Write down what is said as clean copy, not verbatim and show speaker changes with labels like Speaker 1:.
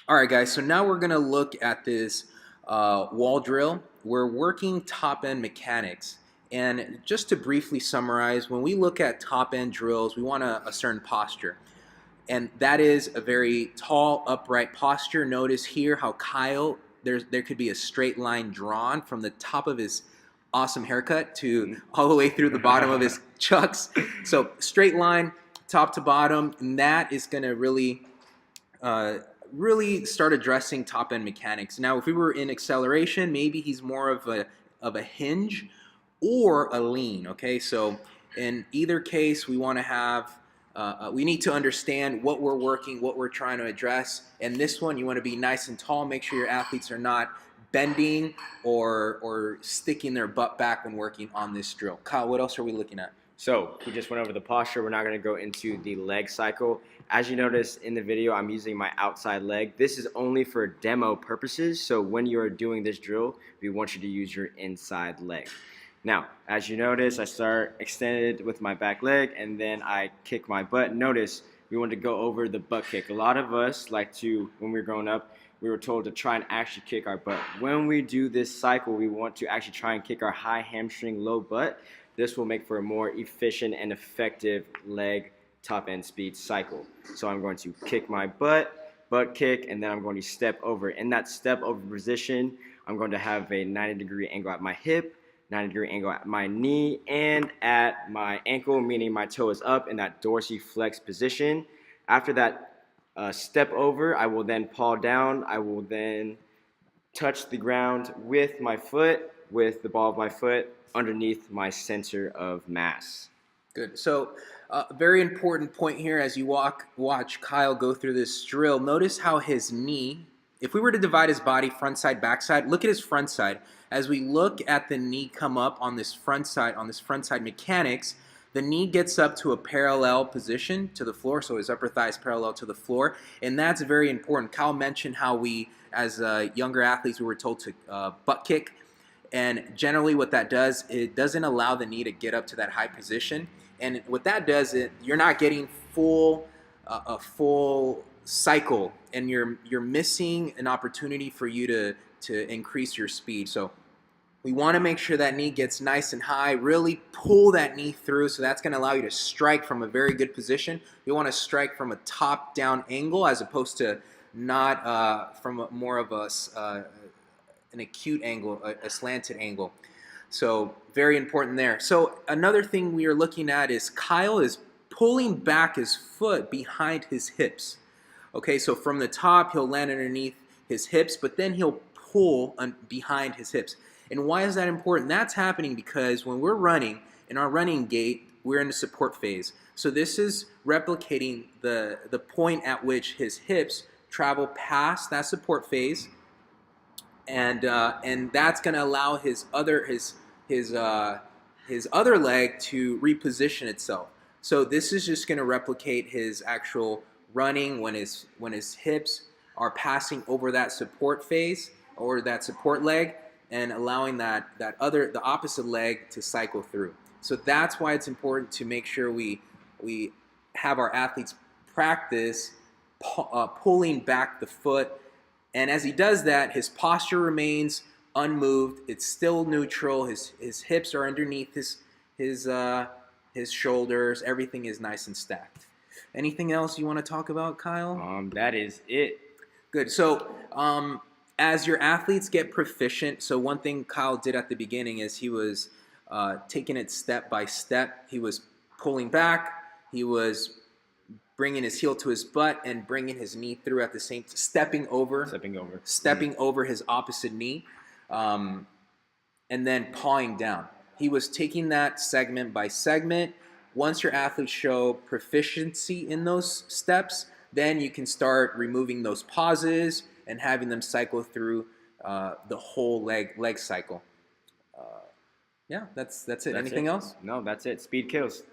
Speaker 1: All right, guys, so now we're going to look at this wall drill. We're working top end mechanics. And just to briefly summarize, when we look at top end drills, we want a certain posture. And that is a very tall, upright posture. Notice here how Kyle, there could be a straight line drawn from the top of his awesome haircut to all the way through the bottom of his chucks. So straight line, top to bottom, and that is going to uh, really start addressing top end mechanics. Now, if we were in acceleration, maybe he's more of a hinge or a lean. Okay, so in either case, we want to have we need to understand what we're working, what we're trying to address. And this one, you want to be nice and tall. Make sure your athletes are not bending or sticking their butt back when working on this drill. Kyle, what else are we looking at?
Speaker 2: So we just went over the posture. We're not going to go into the leg cycle. As you notice in the video, I'm using my outside leg. This is only for demo purposes. So when you are doing this drill, we want you to use your inside leg. Now, as you notice, I start extended with my back leg and then I kick my butt. Notice we want to go over the butt kick. A lot of us like to, when we were growing up, we were told to try and actually kick our butt. When we do this cycle, we want to actually try and kick our high hamstring, low butt. This will make for a more efficient and effective leg top end speed cycle. So I'm going to kick my butt kick, and then I'm going to step over. In that step over position, I'm going to have a 90-degree angle at my hip, 90-degree angle at my knee, and at my ankle, meaning my toe is up in that dorsiflex position. After that step over, I will then paw down. I will then touch the ground with my foot, with the ball of my foot underneath my center of mass.
Speaker 1: Good. So, very important point here as you watch Kyle go through this drill. Notice how his knee, if we were to divide his body front side, back side, look at his front side. As we look at the knee come up on this front side mechanics, the knee gets up to a parallel position to the floor, so his upper thigh is parallel to the floor, and that's very important. Kyle mentioned how we, as younger athletes, we were told to butt kick. And generally what that does, it doesn't allow the knee to get up to that high position. And what that does, you're not getting a full cycle, and you're missing an opportunity for you to increase your speed. So we want to make sure that knee gets nice and high, really pull that knee through, so that's going to allow you to strike from a very good position. You want to strike from a top-down angle as opposed to not from more of an acute angle, a slanted angle. So very important there. So another thing we are looking at is Kyle is pulling back his foot behind his hips. Okay, so from the top, he'll land underneath his hips, but then he'll pull behind his hips. And why is that important? That's happening because when we're running, in our running gait, we're in the support phase. So this is replicating the point at which his hips travel past that support phase, and that's going to allow his other leg to reposition itself. So this is just going to replicate his actual running when his hips are passing over that support phase or that support leg, and allowing the opposite leg to cycle through. So that's why it's important to make sure we have our athletes practice pulling back the foot. And as he does that, his posture remains unmoved. It's still neutral. His hips are underneath his shoulders. Everything is nice and stacked. Anything else you want to talk about, Kyle?
Speaker 2: That is it.
Speaker 1: Good. So as your athletes get proficient, so one thing Kyle did at the beginning is he was taking it step by step. He was pulling back. He was bringing his heel to his butt and bringing his knee through at the same time, stepping over his opposite knee, and then pawing down. He was taking that segment by segment. Once your athletes show proficiency in those steps, then you can start removing those pauses and having them cycle through the whole leg cycle. Yeah, that's it. Anything else?
Speaker 2: No, that's it. Speed kills.